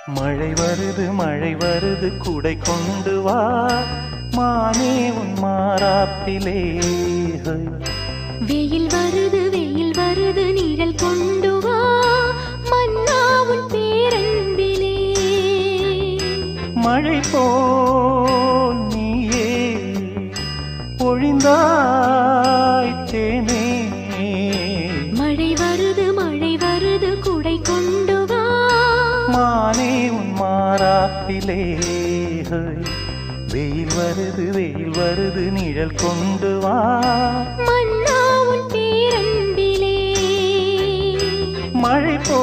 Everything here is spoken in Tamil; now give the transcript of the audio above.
மழை வருது குடை கொண்டு வா மானே உன் மாறாப்பிலே. வெயில் வருது நிழல் கொண்டு வா மன்னா உன் பேரன்பிலே. மழை போல் நீயே பொழிந்தாய் தேனே. மழை வருது குடை கொண்டு வா மானே உன் மாறாப்பிலே. வெயில் வருது நிழல் கொண்டு வா மன்னா உன் பேரன்பிலே. மழை போ